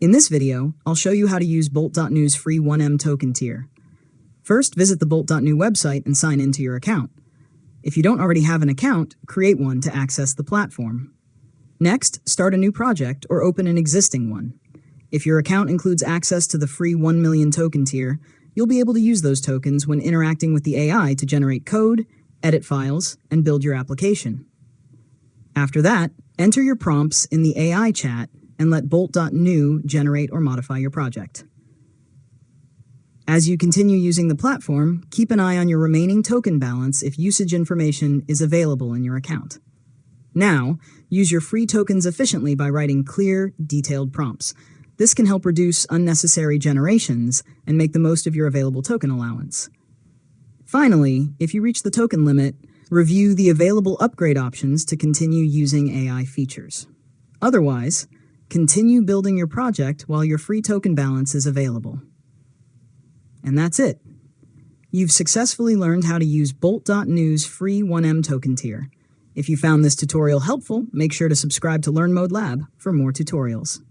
In this video, I'll show you how to use Bolt.New'S free 1M token tier. First, visit the Bolt.New website and sign into your account. If you don't already have an account, create one to access the platform. Next, start a new project or open an existing one. If your account includes access to the free 1 million token tier, you'll be able to use those tokens when interacting with the AI to generate code, edit files, and build your application. After that, enter your prompts in the AI chat and let Bolt.New generate or modify your project. As you continue using the platform, keep an eye on your remaining token balance if usage information is available in your account. Now, use your free tokens efficiently by writing clear, detailed prompts. This can help reduce unnecessary generations and make the most of your available token allowance. Finally, if you reach the token limit, review the available upgrade options to continue using AI features. Otherwise, continue building your project while your free token balance is available. And that's it. You've successfully learned how to use Bolt.New'S free 1M token tier. If you found this tutorial helpful, make sure to subscribe to Learn Mode Lab for more tutorials.